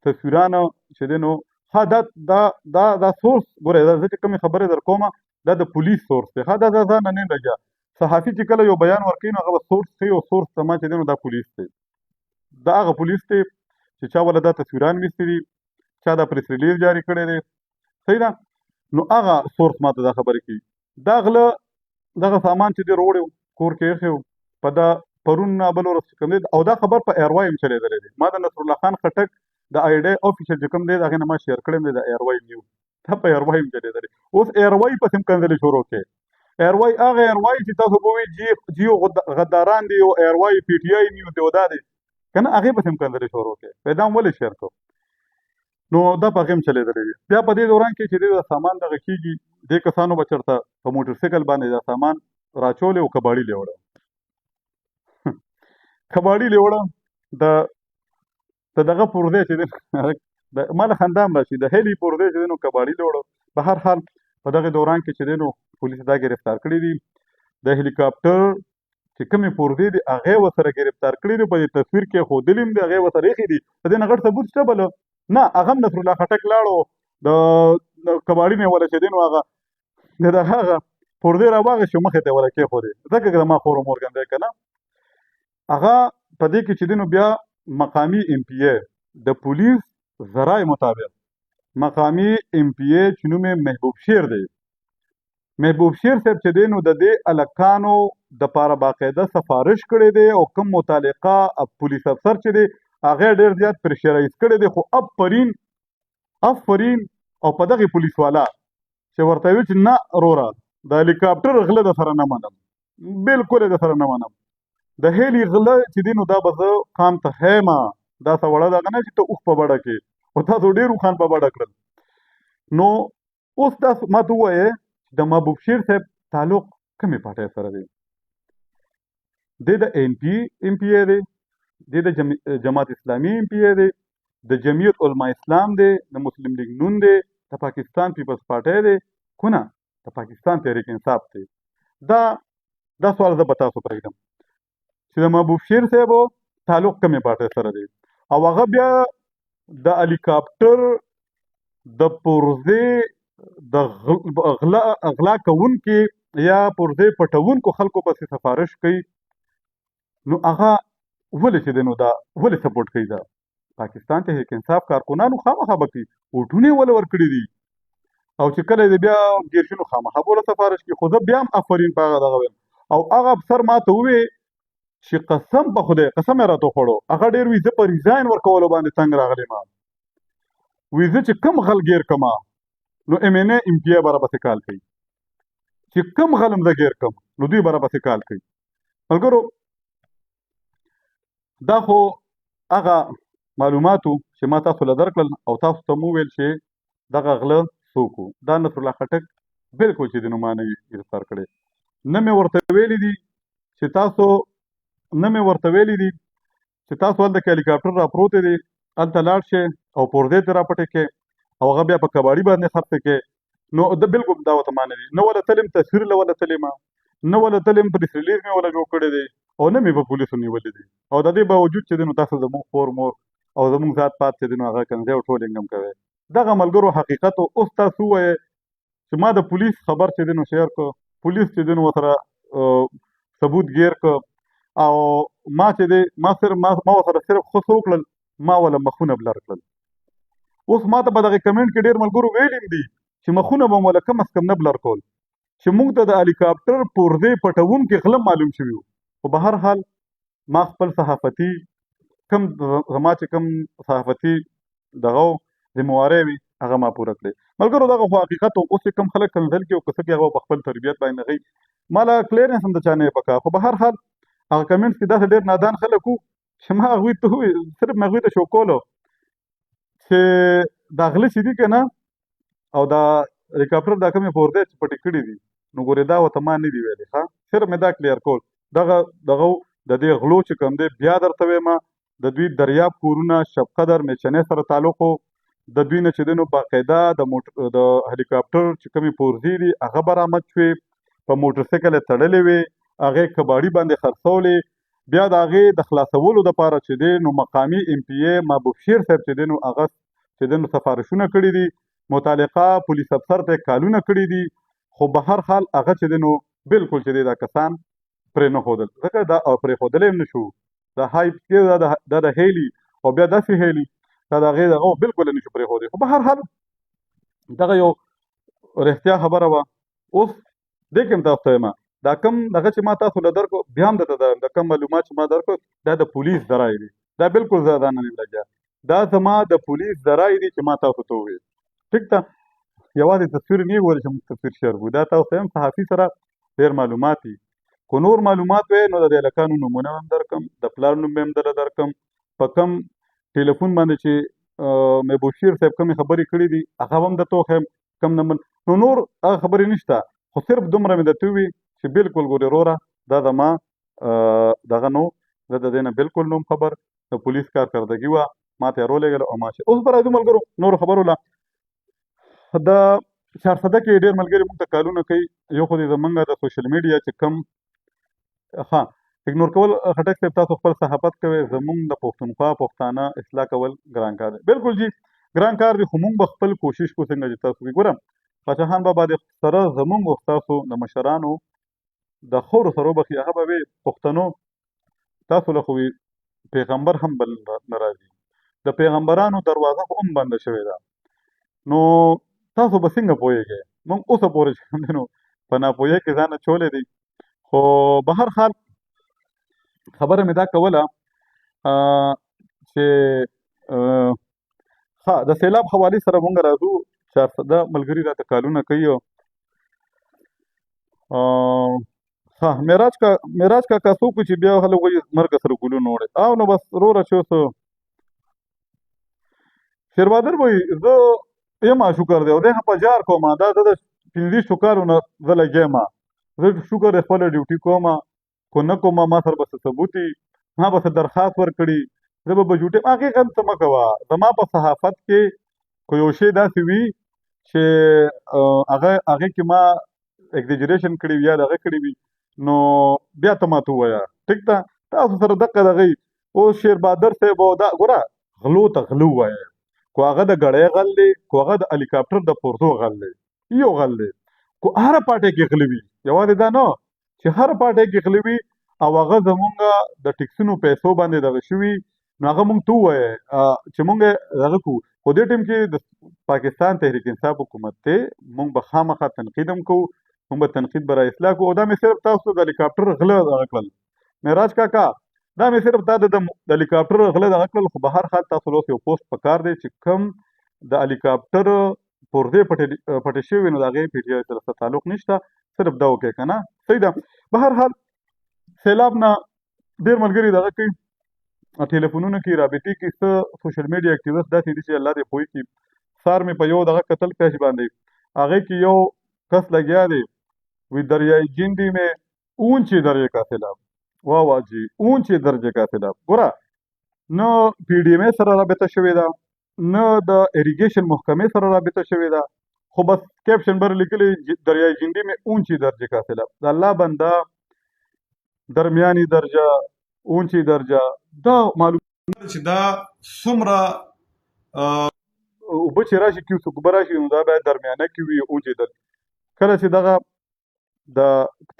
Speaker 1: تصویرانه چې دی نو ها دا سورس ګورئ زه چې کومې خبرې در کومه دا د پولیس سورس دی ها دا ځان نه لګیا صحافي چې کله یو بیان ورکوي نو هغه به سورس ښیي او سورس ته ما چې دی نو دا پولیس دی دا هغه پولیس دی چې چا ولا دا تصویران ویستي دي چا دا پریس ریلیز جاري کړی دی صحیح ده نو هغه سورس ما ته دا خبرې کوي دا غله دغه سامان چې دی روړی کور کې ایښی په دا پرون بل ورځ چې کوم دی او دا خبر په ایروای هم چلېدلی دی ما د نصرالله خان خټک د آی ډی افیشل چې کوم دی د هغې نه ما شیر کړی دی د ایروای نیو دا په ایروای هم چلېدلی اوس ایروای پسې هم کنځلې شروع کړې ایروای هغه ایروای چې تاسو به وایي جیو غداران دي او ایروای پی ټي آی نیو دی او دا دی که نه هغې پسې هم کنځلې شروع کړې پیدا هم ولې شیر کړو نو دا په هغې هم چلېدلی دی بیا په دې دوران کې چې دی د سامان دغه کېږي دې کسانو به چېرته په موټرسایکل باندې دا سامان راچولې او کباړي لې وړه کباړي لې وړه د دغه پرځای چې دی ما له خندا هم راشي د هیلي پرځای چې دی نو کباړي لې وړه. په هر حال په دغه دوران کې چې دی نو پولیس دا ګرفتار کړي دي. د هلیکاپټر چې کومې پرځې دي هغې ورسره ګرفتار کړي دي. په دې تصویر کې ښودلي هم دي هغې ورسره ایښي دي. د دې نه غټ ثبوت شته بله نه هغه هم نصرالله خټک لاړو د کباړي نه ولا چې دی نو هغه د هغه پرځې راواغېستې مخې ته یې ولا کېښودې ځکه که زما خور و مور ګنده که نه هغه په دې کې چې دی نو بیا مقامي ایم پی ای د پولیس ذرای مطابق مقامي ایم پی ای چې نوم یې محبوب شیر دی محبوب شیر صاحب چې دی نو د دې الکانو دپاره باقاعده سفارش کړی دی او کوم متعلقه پولیس افسر چې دی هغه ډېر زیات پرشرایز کړی دی. خو افرین او په دغې پولیس والا چې ورته وي چې نه وروره د هلیکاپټر غله د سره نه منم بلکل یې د سره نه منم د هیلي غله چې دی نو دا به زه قام ته ښیمه دا څه وړه دغه نه چې ته اوښ په بډه کې خو تاسو ډېر اوښان په بډه کړل. نو اوس تاسو ما ته ووایې د محبوب شیر صاحب تعلق کومې پارټۍ سره دی؟ دی د ایم پی ای دی دی د جماعت اسلامي ایم پی ای دی د جمعیت علما اسلام دی د مسلم لیگ نون دی د پاکستان پیپلز پارټۍ دی خو نه د پاکستان تحریک انصاف دی. دا سوال زه به تاسو پرېږدم چې د محبوب شیر صاحبو تعلق کومې پارټۍ سره دی او هغه بیا د هلیکاپټر د پرزې د اغلا کوونکي یا پرزې پټوونکو خلکو پسې سفارش کوي نو هغه ولې چې دی نو دا ولې سپورټ کوي دا پاکستان تحریک انصاف کارکنانو خامخا به کوي ووټونه یې ولې ورکړي دي او چې کله یې بیا ګیر شي نو خامخا به ورله سفارش کوي. خو زه بیا هم افرین په هغه دغه ویم او هغه افسر ما ته ووې چې قسم په خدای قسم یې راته وخوړو هغه ډېر وي زه په ریزاین ورکولو باندې تنګ راغلی ما وي زه چې کوم غل ګیر کما نو ایم این ای ایم پی ای به راپسې کال کوي چې کوم غل هم زه ګیر کم نو دوی به راپسې کال کوي. ملګرو دا خو هغه معلوماتو چې ما تاسو له درکړل او تاسو ته مو وویل چې دغه غله څوک و دا نصرالله خټک بلکل چې دی نو ما نه وي ګرفتار کړی نه مې ورته ویلي دي چې تاسو هلته کې هلیکاپټر راپروتی دی هلته لاړ شئ او پرزې ترې راپټې کړې او هغه بیا په کباړي باندې خرڅې کړې نو د بلکل دا ورته ما نه دي نه وله تلم تصویر له وله تلم نه وله تلم پریس ریلیز مې وله جوړ کړی دی او نه مې په پولیسو نیولي دي او د دې باوجود چې دی نو تاسو زموږ خور مور او زموږ ذات پات چې دی نو هغه کنځۍ او ټولینګ هم کوئ. دغه ملګرو حقیقت اوس تاسو ووایئ چې ما د پولیس خبر چې دی نو شیر کړ پولیس چې دی نو ورسره ثبوت ګیر کړ او ما چې دی ما ورسره صرف ښه څه وکړل ما وله مخونه بلر کړل. اوس ما ته په دغه کمنټ کې ډېر ملګرو ویلي هم دي چې مخونه به مو وله کم از کم نه بلر کول چې موږ ته د هلیکاپټر پرزې پټوونکي غله معلوم شوي وو. خو به هر حال ما خپل صحافتي زما چې کوم صحافتي دغه ذموارۍ وي هغه ما پوره کړې. ملګرو دغه خو حقیقت و اوس چې کوم خلک کنځل کړي او که څه کړي هغه په خپل تربیت باندې نغوي ما له کلیرنس هم د چا نه پکار. خو به هر حال هغه کمنټس کې داسې ډېر نادان خلک وو چې ما هغوی ته صرف مې هغوی ته شو کولو چې دا غله چې دي که نه او دا هلیکاپټر دا کومې پرزې چې پټې کړي دي نو ګورې دا ورته ما نه دي ویلي ښه صرف مې دا کلیر کول دغه د دې غلو چې کوم دی بیا درته ویمه د دوی دریاب کورونه شبقدر میچنې سره تعلق و د دوی نه چې دی نو باقاعده د هلیکاپټر چې کومې پرزې دي هغه برآمد شوې په موټرسایکل یې تړلې وې هغې کباړي باندې خرڅولې بیا د هغې د خلاصولو دپاره چې دی نو مقامي ایم پی ای محبوب شیر صاحب چې دی نو هغه چې دی نو سفارشونه کړي دي متعلقه پولیس افسر ته یې کالونه کړي دي خو به هر حال هغه چې دی نو بلکل چې دی دا کسان پرې نه ښودل ځکه دا پرېښودلی هم نه شو دا هایپ دا د هیلي او بیا داسې هیلي دا د هغې دغه بلکل نه شو پرېښودی. خو به هر حال دغه یو رښتیا خبره وه. اوس دې کې هم تاسو ته وایم دا کوم دغه چې ما تاسو له درکړو بیا هم درته د کوم معلومات چې ما درکړو دا د پولیس ذرایع دي دا بلکل زه دا نه یم لګیا دا زما د پولیس ذرایع دي چې ما تاسو ته وویل ټیک ده یوازې تصویر نه ویل چې موږ تصویر شیر کړو دا تاسو ته هم صحافي سره ډېر معلومات دي خو نور معلومات وی نو د دې هلکانو نومونه هم درکړم د پلار نوم به هم درله درکړم په کوم ټلیفون باندې چې محبوب شیر صاحب کومې خبرې کړي دي هغه به هم درته وښیم کوم نمبر نو نور هغه خبرې نشته، خو صرف دومره مې درته ووي چې بالکل ګورې وروره دا زما دغه نو، زه د دې نه بالکل نوم خبر، د پولیس کارکردګي وه، ما ته یې راولېږله او ماشه. اوس به راځو ملګرو نورو خبرو له. د چارسده کې ډېر ملګري موږ ته کالونه کوي، یو خو دې زمونږ د سوشل میډیا چې کوم ها اګنور کول خټک صاحب تاسو خپل صحافت کوئ، زمونږ د پښتونخوا پښتانه اصلاح کول ګران کار دی. بالکل جی ګران کار دی، خو موږ به خپل کوشش کوو څنګه چې تاسو وګورئ پاچاخان بابا د سره زمونږ او ستاسو د مشرانو د خورو سره وبخي، هغه به وي پښتنو تاسو له خو پیغمبر هم بل نه راځي، د پیغمبرانو دروازه خو هم بنده شوې ده، نو تاسو به څنګه پوهېږئ؟ موږ اوسه پورې چې کوم دی نو په ناپوهۍ کې ځان اچولی دی. خو به هر حال خبره مې دا کوله چې ښه د سیلاب حوالې سره مونږ راځو. چارسده ملګري راته کالونه کوي. ښه معراج کاکا څوک چې بیا خلک وایي مرګ سره ګلونه وړي او نو بس وروره چې اوس شیربهادر وایي زه یم شکر دی او دی په جار کوم دا زه د 15 کالو نه زه لګیا یم، زه شکر دی خپله ډیوټي کوم، خو نه کوم ما سره به څه ثبوت وي، ما به څه درخواست ورکړي، زه به جوټې هغې غم څه مه کوه. زما په صحافت کې خو یو شی داسې وي چې هغې کې ما ایګزیجریشن کړي وي یا دغه کړي وي نو بیا ته ماته ووایه ټیک ده. تاسو سره دقه دغه اوس شیربهادر صاحب او دا ګوره غلو ته غلو وایه، کو هغه د ګړۍ غل دی، کو هغه د هلیکاپټر د پورزو غل دی، یو غل دی، کو هره پارټۍ کې غله وي، یوازې دا نه چې هر پارټۍ کې غله وي او هغه زمونږ د ټکسونو پیسو باندې دغه شوي، نو هغه مونږ ته ووایه چې مونږ دغه کوو. خو دې ټیم کې د پاکستان تحریک انصاف حکومت دی، مونږ به خامخا تنقید هم کوو، مونږ به تنقید به را اصلاح کوو. او دا مې صرف تاسو د هلیکاپټر غله دغه کړل معراج کاکا، دا مې صرف دا د هلیکاپټر غله دغه کړل، خو به هر حال تاسو له اوس یو پوسټ پکار دی چې کوم د هلیکاپټر پرزې پټې شوي نو د هغې پی ټي آی سره څه تعلق نشته، صرف دا وکړئ که نه صحیح ده. به هر حال سیلاب نه ډېر ملګري دغه کوي ټلیفونونو کې رابطې کې څه سوشل میډیا اکټیویسټ داسې دي چې الله دې پوه کړي. سار مې په یو دغه کتل پیج باندې هغې کې یو کس لګیا دی وی دریای جندی میں اونچے درجے کا سیلاب، واہ واہ جی اونچے درجے کا سیلاب. ګوره نه پی ډي ایم ای سره رابطه شوې ده، نه د اریګیشن محکمې سره رابطه شوې ده، خو بس کیپشن بر لیکلی دریای جندی میں اونچی درجے کا سیلاب. د الله بنده درمیاني درجه اونچی درجه دا معلوم چې دا څومره اوبه چې راشي کیوسک اوبه راشي نو دا باید درمیانه کې وي اونچی درجه. کله چې دغه د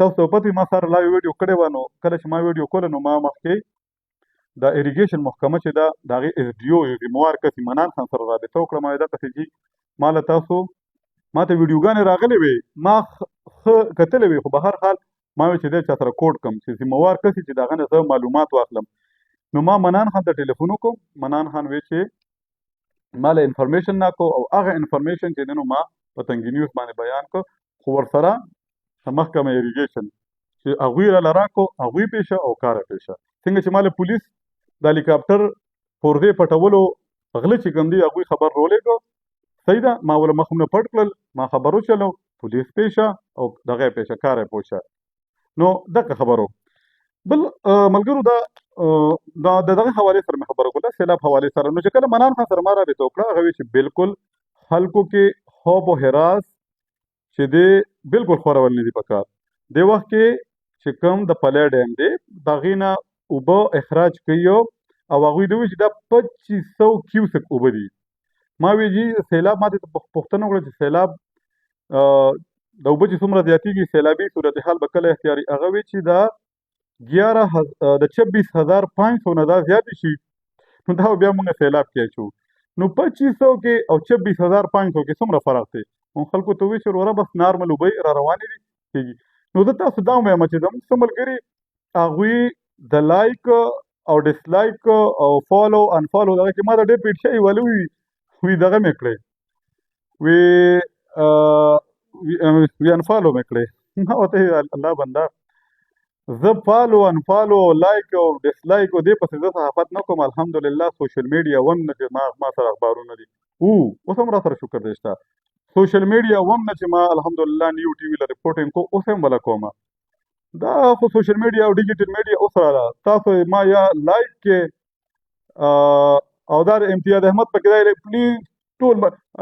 Speaker 1: تاسو ته پته ما سره لا ویډیو کړې وه نو کله چې ما ویډیو کوله نو ما مخکې د اریګیشن محکمه چې ده د هغې ایس ډي او ریموار کس ایمنان خان سره رابطه وکړه. ما دقسې چې ما له تاسو ما ته ویډیوګانې راغلې وې ما ښه کتلې وې، خو به هر حال ما ویل چې دی چا سره کوډ کړم چې ذمهوار کس چې د هغه نه زه معلومات واخلم. نو ما منان خان ته ټلیفون وکړو، منان خان وی چې ما له انفارمیشن راکړو او هغه انفارمیشن چې دی نو ما په تنګي نیوز باندې بیان کړ، خو ورسره محکمه اریګیشن چې هغوی راله راکړو هغوی پیشه او کاره پیشه. څنګه چې ما له پولیس د هلیکاپټر پرزې پټولو غله چې کوم دي هغوی خبر راولېږه صحیح ده، ما ول مخونه پټ کړل، ما خبر وچلو پولیس پیشه او دغه پیشه کاره پوشه. نو دغه خبرو بل ملګرو دا دغه حوالې سره مې خبره کوله سیلاب حوالې سره. نو چې کله منان خان سره ما رابطه وکړه هغه وی چې بالکل خلکو کې خوف او هراس چې دی بالکل خورول نه دي پکار. دې وخت کې چې کوم د پلی ډیم دی د هغې نه اوبه اخراج کوي او هغوی دوی چې دا 2500 کیوسک اوبه دي. ما وی جی سیلاب ما ته پوښتنه وکړه چې سیلاب د اوبه چې څومره زیاتېږي سیلابي صورتحال به کله اختیاري. هغه وی چې دا 26500 نه دا زیاتې شي نو دا بیا موږ سیلاب کې اچو. نو 2500 کې او 26500 کې څومره فرق دی؟ نو خلکو ته وی چې وروره بس نارمل اوبه را روانې دي کېږي. نو زه تاسو دا ووایم چې زموږ څه ملګري هغوی د لایک او ډسلایک او فالو انفالو دغه کې ما ته ډېر پیټ شوي ولې وي دغه مې کړی وی انفالو مې کړی. ما ورته الله بنده زه فالو انفالو لایک او ډسلایک او دې پسې زه صحافت نه کوم. الحمدلله سوشل میډیا هم نه چې ما سره اخبارونه دي اوس هم را سره شکر دی شته سوشل میډیا هم نه چې ما الحمدلله نیو ټي وي له ریپورټینګ کو اوس هم ولا کومه. دا خو سوشل میډیا او ډیجیټل میډیا اوس راغله. تاسو ما یا لایک کې او دا امتیاز احمد پکې دی پلیز ټول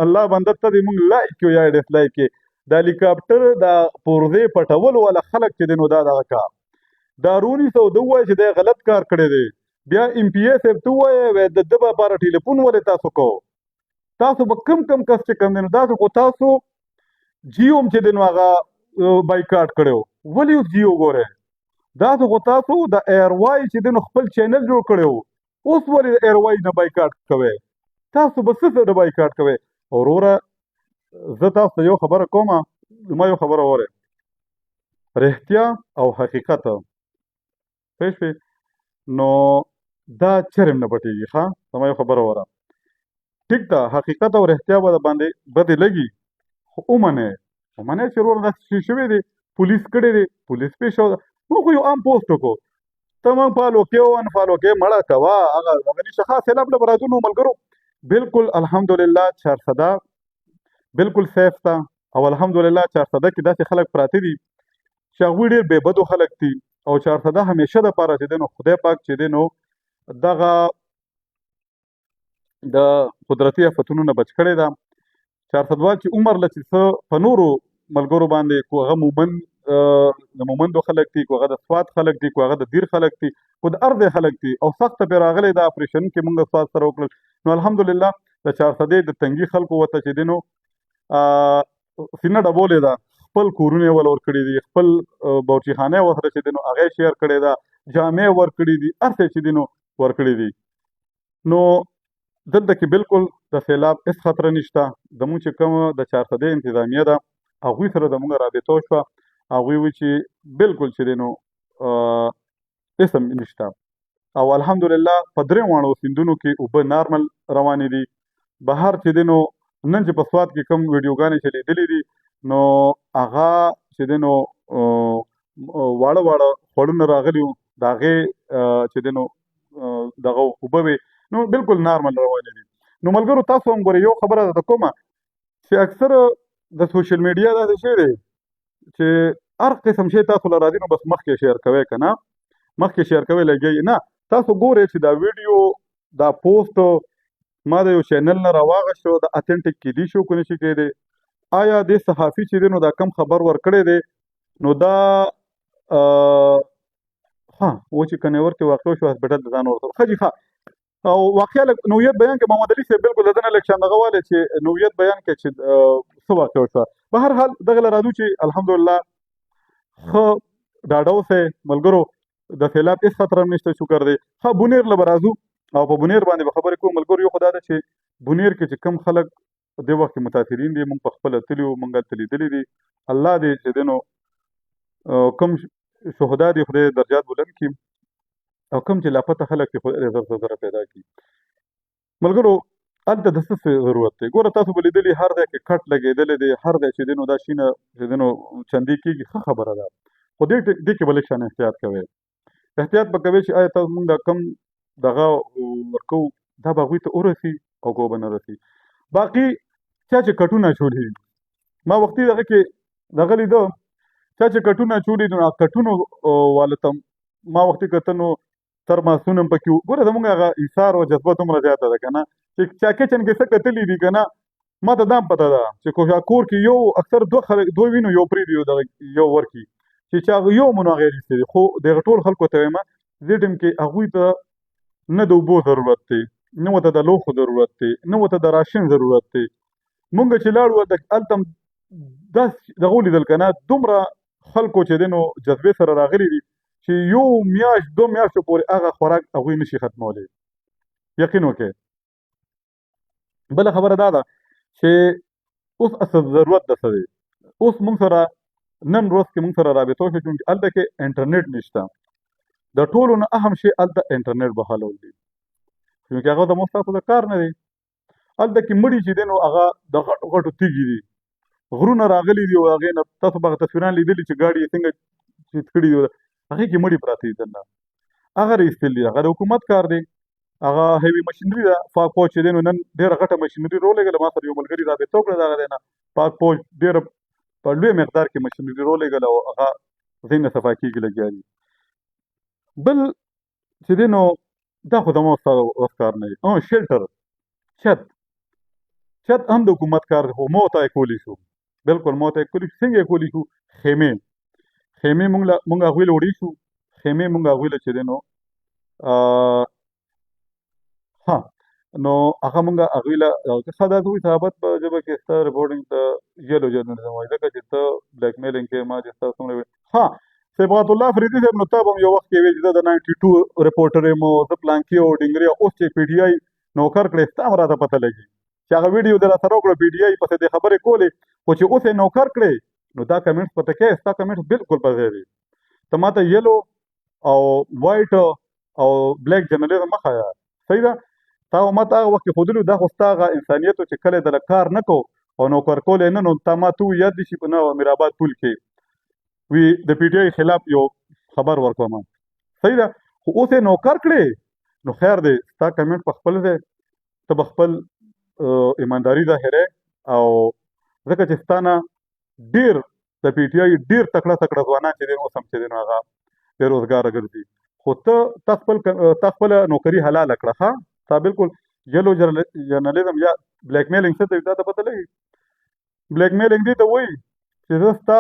Speaker 1: الله بنده ته دې مونږ لایک کړو یا ډیس لایک کې د هلیکاپټر د پورزې پټول والا خلک چې دی نو دا دغه کار دا رونی سو د ووایي چې دی غلط کار کړی دی. بیا ایم پی اے صاحب ته ووایي د ده لپاره ټلیفون ولې تاسو کوو؟ تاسو به کم کس چې کم دی نو داسې خو تاسو جیو هم چې دی نو هغه بایکاټ کړی و. ولې اوس جیو ګورئ؟ داسې خو تاسو د ایروای چې دی نو خپل چینل جوړ کړی و. اوس ولې ایروای نه بایکاټ کوئ؟ تاسو به څه نه بایکاټ کوئ؟ وروره زه تاسو ته یو خبره کوم، ما یو خبره واورئ، رښتیا او حقیقت پوه شوې نو دا چرم نه پټېږي. ښه زما یو خبره واوره، ټیک ده حقیقت او رښتیا به باندې بدې لګي خو ومنئ چې وروره داسې شوي دي، پولیس کړی دی، پولیس پیښ موږ خو یو عام پوسټ وکړو، ته موږ فالو کې او انفالو کې مړه کوه هغه نشه ښه سیلاب له به راځو نو ملګرو بالکل الحمدلله چارسده بالکل سیف ده او الحمدلله چارسده کې داسې خلک پراته دي چې هغوی ډېر بې بدو خلک دي او چارسده همیشه دپاره چې دی نو خدای پاک چې دی نو دغه د قدرتي آفتونو نه بچ کړی ده. چارسدوال چې عمر له چې څه په نورو ملګرو باندې کو هغه مومند د مومندو خلک دي، کو هغه د سوات خلک دي، کو هغه د دیر خلک دي، کو د ارض خلک دي او سخته پرې راغلی دا اپریشن کې موږ سوات سره وکړل نو الحمدلله د چارسدې د تنګي خلکو ورته چې دی نو سینه ډبولې ده، خپل کورونه یې ول ورکړي دي، خپل باورچیخانه یې ورسره چې دی نو هغه یې شیر کړې ده، جامې ورکړي دي، هر څه چې دی نو ورکړي دي. نو دلته کې بالکل د سیلاب هېڅ خطره نشته. زموږ چې کومه د چارسدې انتظامیه ده هغوی سره زموږ رابطه وشوه، هغوی وایي چې بالکل چې دی نو هېڅ هم نشته او الحمدلله په درې واړو سیندونو کې اوبه نارمل روانې دي. بهر چې دی نو نن چې په سوات کې کوم ویډیوګانې چې لیدلې دي نو هغه چې دی نو واړه خوړونه راغلي وو د هغې چې دی نو دغه اوبه وې نو بالکل نارمل روانې دي. نو ملګرو تاسو هم ګورئ یو خبره درته کومه چې اکثره د سوشل میډیا داسې شی دی چې هر قسم شی تاسو له راځي نو بس مخکې شیر کوئ که نه مخکې شیر کوئ لګیږي نه تاسو ګورئ چې دا ویډیو دا پوسټ ما د یو چینل نه راواغشتو د اتنټیک کیدی شو که نشي کیدی آیا دې صحافي چې دی نو دا کم خبر ورکړی دی نو دا ها و چې کنیور کې واقع شو هسپټل د ځان ورته ښه جي ښه او واقعا نوعیت بیان کې محمد علي صاحب بالکل د ده نه لږ شاندغه والی چې نوعیت بیان کې چې څه واقع وشوه. په هر حال دغه له راځو چې الحمدلله ښه ډاډه اوسئ ملګرو د سیلاب هېڅ خطر هم نشته شکر دی. ښه بونیر له به راځو او په بونیر باندې به خبرې کوو ملګرو. یو خو دا ده چې بونیر کې چې کم خلک دې وخت کې متاثرین دي موږ په خپله تلي وو موږ هلته لیدلي دي الله دې چې دی نو کم شهدا دي خدای درجات بلند کړي او کوم چې لاپته خلک دي خدای دې زر زره پیدا کړي. ملګرو هلته د څه ضرورت دی ګوره تاسو به لیدلي هر ځای کې کټ لګېدلی دی هر ځای چې دی نو دا شینه چې دی نو چندې کېږي ښه خبره ده خو دې کې به لږ شان احتیاط کوئ احتیاط به کوئ چې آیا تاسو موږ دا کم دغه ورکوو دا به هغوی ته ورسي او که به نه رسي. باقي چا چې کټونه اچولي ما وختي دغه کې دغه لیده چا چې کټونه اچولي نو کټونو والا ته ما وختي کته نو ترماسونه هم پکې وو ګوره زموږ هغه ایثار او جذبه دومره زیاته ده که نه چې چا کچن کې څه کتلي دي که نه ما ته دا هم پته ده چې کور کې یو اکثر دوه وینو یو پرېږدي یو ورکي چې چا یو مو نو هغې اخیستی دي خو دغه ټول خلکو ته وایم دې ټیم کې هغوی ته نه د اوبو ضرورت دی نه ورته د لوښو ضرورت دی نه ورته د راشن ضرورت دی. مونږ چې لاړو هلته هم داسې دغه ولیدل که نه دومره خلکو چې دی نو جذبې سره راغلي دي چې یو میاشت دو میاشتو پورې هغه خوراک هغوی نشي ختمولی یقین وکړئ. بله خبره دا ده چې اوس اصل ضرورت د څه دی اوس مونږ سره نن ورځ کې مونږ سره رابطه وشوه چې هلته کې انټرنیټ نشته د ټولو نه اهم شی هلته انټرنیټ بحالول دي چونکې هغه زموږ ستاسو د کار نه دی. هلته کې مړي چې دی نو هغه د غټو غټو تیږې دي غرونه راغلي دي او هغې نه تاسو به هغه تصویران لیدلي چې ګاډي یې څنګه چیت کړي دي هغې کې مړي پراته دي دننه هغه را ایستل دي هغه د حکومت کار دی هغه هیوي مشینري ده. پاک فوج چې دی نو نن ډېره غټه مشینري راولېږله. ما سره یو ملګري رابطه وکړه د هغه دی نه. پاک فوج ډېره په لوی مقدار کې مشینري راولېږله او هغه ځینې صفا کېږي لګیا دي. بل چې دی نو دا خو زما وس کار نه دی. شیلټر، چت هم د حکومت کار دی، خو ما ورته کولی شو. بلکل ما ورته کولی شو. څنګه یې کولی شو؟ خیمې مونږ هغوی له وړې شو. خیمې مونږ هغوی له چې دی نو ها نو هغه مونږ هغوی له ښه دا ته وایي صحافت په ژبه کې ستا رپورټینګ ته یلو جرنلزم وایي، ځکه چې ته بلیک میلینګ کوې ما چې ستا څومره صبغت الله افریدي صاحب نو ته به هم یو وخت کې وایې چې زه د 92 رپورټر یم او زه پلانکي او ډنګري او اوس چې پی ټي آی نوکر کړې ستا هم راته پته لګي چې هغه ویډیو دې راسره وکړه پی ټي آی پسې دې خبرې کولې، خو چې اوس یې نوکر کړې نو دا کمنټس پته کوې ستا کمنټس بالکل په ځای دي. ته ماته یلو او وایټ او بلیک جرنلزم مه ښایه. صحیح ده؟ تا ماته هغه وخت کې ښودلي دا خو ستا هغه انسانیت و چې کله یې دله کار نه کو او نوکر کولی نه نو تا ما ته یاد دي شي په نه امیر آباد پول کې وی د پی ټي آی خلاف یو خبر ورکوم. صحیح ده؟ خو اوس یې نوکر کړې نو خیر دی ستا کمنټ په خپل ځای، ته به خپل ایمانداري ظاهرې او ځکه چې ستا نه ډېر د پی ټي آی ډېر تکړه ځوانان چې دي اوس هم چې دي نو هغه بېروزګاره ګرځي. خو تا خپله نوکري حلاله کړه. ښه تا بالکل یلو جرنلزم یا بلیک میلینګ څه ته وایي تا ته پته لګي؟ بلیک میلینګ دې ته وایي چې زه ستا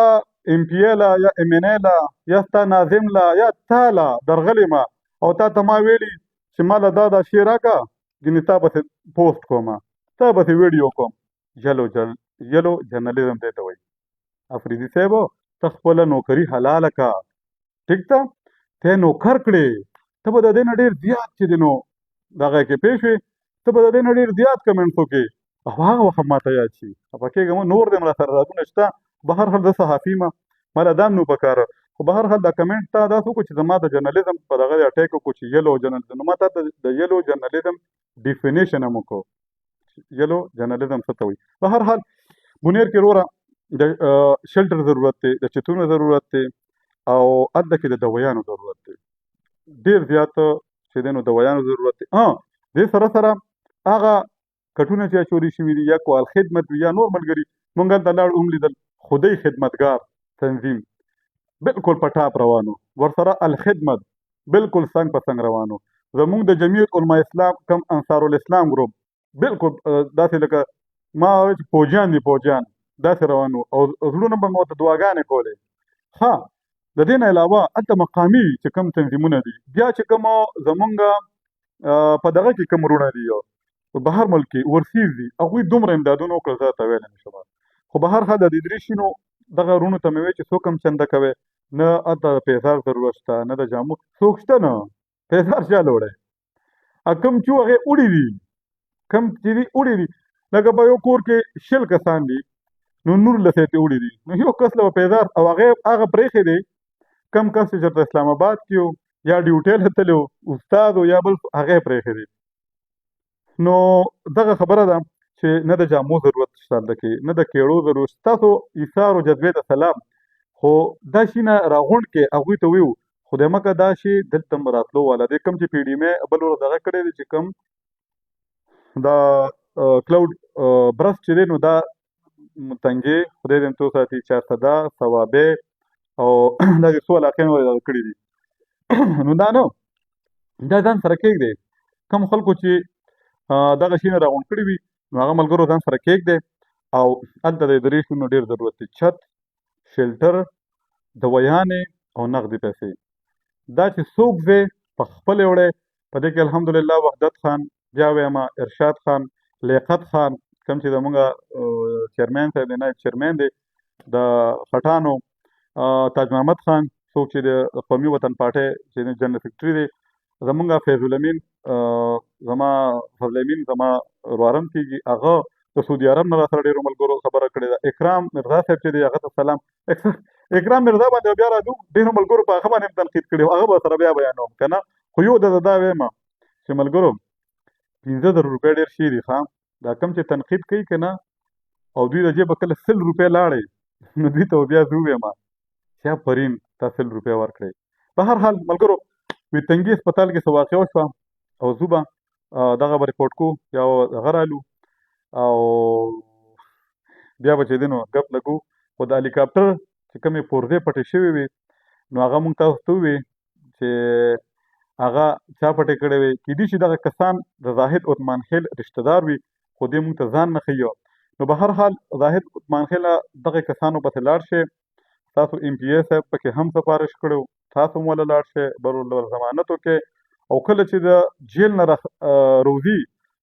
Speaker 1: ایم پی ای له یا ایم این ای له یا ستا ناظم له یا تا له درغلی ما او تا ته ما ویلي چې ما له دا شی راکړه ځینې تا پسې پوسټ کوم تا پسې ویډیو کوم. یلو جرنلزم دې ته وایي. افریدي صاحب ته خپله نوکري حلاله کا، ټیک ده؟ ته یې نوکر کړې، ته به د دې نه ډېر زیات چې دی نو دغه کې پوه شوې، ته به د دې نه ډېر زیات کمنټس وکړې او هغه وخت هم ماته یاد شي. خفه کېږه مه، نور دې هم راسره رازونه شته. به هر حال زه صحافي یم، ما له دا هم نو پکاره، خو به هر حال دا کمنټ تا داسې وکړو چې زما د جرنلزم په دغه اټیک وکړو چې یلو جرنلزم. نو ما تا ته د یلو جرنلزم ډیفینیشن هم وکړو، یلو جرنلزم څه ته وایي. په هر حال بنیر کې وروره د شلټر ضرورت دی، د چتونو ضرورت دی او هلته کې د دویانو ضرورت دی، ډېر زیات چې دی نو دویانو ضرورت دی. دې سره هغه کټونه چې اچولي شوي دي یا کوال خدمت وي یا نور ملګري مونږ هلته لاړو هم لیدل، خدای خدمتګار تنظیم بالکل په ټاپ روانو، ورسره الخدمت بالکل څنګ په څنګ روانو. زمونږ د جمعیت علما اسلام کم انصار الاسلام ګروپ بالکل داسې لکه ما وایي چې فوجیان دي فوجیان داسې روانو او زړونه به مې ورته دعاګانې کولې. ها د دې نه علاوه هلته مقامي چې کوم تنظیمونه دي بیا چې کوم زمونږ په دغه کې کوم وروڼه دي په بهر ملک کې ورسیز دي هغوی دومره امدادونه وکړل زه ته ویلی نه شم. خو به هر حال د دې درې شینو دغه وروڼو ته مې ویل چې څوک هم چنده کوئ نه هلته پیسار ضرورت شته نه د جامو څوک شته نه پیسار چا له وړی کوم چې هغې وړي دي کوم چې دي وړي دي لکه په یو کور کې 100 کسان دي نو 19 یې وړي دي نو یو کس له پیسار او هغه پرېښی دی کم کس چې چېرته اسلام آباد کې و یا ډیوټۍ له تللی و استاد و یا بل هغه یې پرېښی دی. نو دغه خبره ده چې نه د جامو ضرورت شته هلته کې نه د کېړو ضرورت شته. تاسو ایثار و جذبې ته سلام، خو دا شي نه راغونډ کې هغوی ته ویو خدای مکه دا شي دلته هم راتلو والا دی. کوم چې پی ډي مې بل ورځ دغه کړی دی چې کوم دا کلاوډ برس چې دی نو دا تنګې خدای دې تو ساتي چارسده ثوابې او داسې څو علاقې مې دغه کړي دي نو دا نه دا ځان سره کېږدی کوم خلکو چې دغه شي نه راغونډ کړي وي نو هغه ملګرو ځان سره کېږدی او هلته د درې شیانو ډېر ضرورت دی، چت، شیلټر، دویانې او نغدې پیسې. دا چې څوک ځې په خپلې وړی په دې کې الحمدلله وحدت خان بیا وایم ارشاد خان لیاقت خان کوم چې زمونږ چیرمین صاحب دی نایب چیرمین دی د خټانو تاج محمد خان څوک چې د قومي وطن پارټۍ چې جنرال سیکرټري دی زمونږ فیض الامین زما فضل امین زما روارم کېږي هغه د سعودي عرب نه راسره ډېرو ملګرو خبره کړې ده. اکرام مرزا صاحب چې دی هغه ته سلام. اکرام مرزا باندې بیا راځو ډېرو ملګرو په هغه باندې هم تنقید کړی هغه به سره بیا بیانوم که نه خو یو د دا وایم چې ملګرو 15,000 روپۍ ډېر شي دي ښه دا کوم چې تنقید کوي که نه او دوی د جېبه کله 100 روپۍ لاړې نو دوی ته بیا زه ووایم چې آفرین تا 100 روپۍ ورکړئ. په هر حال ملګرو وي تنګي هسپتال کې څه واقعه وشوه او زه به دغه به رپورټ کوو یا هغه رالو او بیا به چې دی نو ګپ لګو. خو د هلیکاپټر چې کومې پرزې پټې شوې وي نو هغه مونږ تاسو ته وویل چې هغه چا پټې کړې وي. کیدای شي دغه کسان د زاهد عثمان خیل رشته دار وي خو دې مونږ ته ځان نه ښیي. نو به هر حال زاهد عثمان خیله دغه کسانو پسې لاړ شئ. تاسو ایم پی ای صاحب پکې هم سفارش کړی و، تاسو هم ورله لاړ شئ، بر ورله ضمانت وکړئ. او کله چې د جیل نه روځي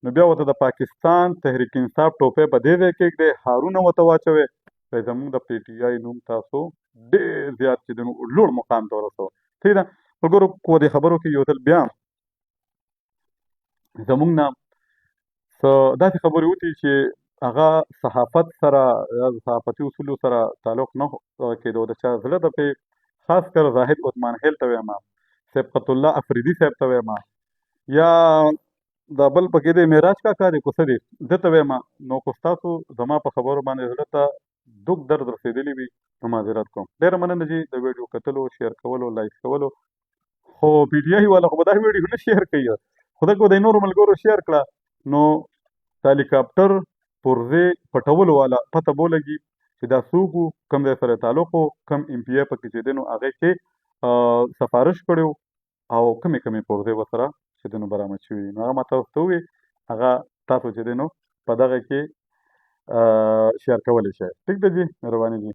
Speaker 1: نو بیا ورته د پاکستان تحریک انصاف ټوپۍ په دې ځای کېږدئ، هارونه ورته واچوئ. وایي زموږ د پی ټي آی نوم تاسو ډېر زیات چې دی نو لوړ مقام ته ورسوه. ٹھیک ده ملګرو، په دې خبرو کې یو ځل بیا زموږ نه څه داسې خبرې وتې چې هغه صحافت سره یا د صحافتي اصولو سره تعلق نه کېدو. د چا زړه ته پې خاص کر زاهد عثمان خیل ته وایم، سبقت الله افریدي صاحب ته وایم، یا دا بل پکې دی معراج کاکا دی کو څه دی ده ته وایم. نو که ستاسو زما په خبرو باندې زړه ته دُک درد رسېدلی وي نو معذرت کوم. ډېره مننه جي د ویډیو کتلو، شیر کولو، لایک کولو. خو پی ټي آی والا خو به دا ویډیو نه شیر کوي. خدای که د نورو ملګرو شیر کړه نو د هلیکاپټر پرزې پټولو والا پته به ولګي چې دا څوک وو، کوم ځای سره تعلق و، کوم ایم پي آی پکې چې دی نو هغې کې سفارش کړی و او کومې پرزې ورسره چې دی نو برآمد شوي دي. نو هغه ما تاسو ته وویل، هغه تاسو چې دی نو په دغه کې شیر کولی شئ. ټیک ده جي، مهرباني جي.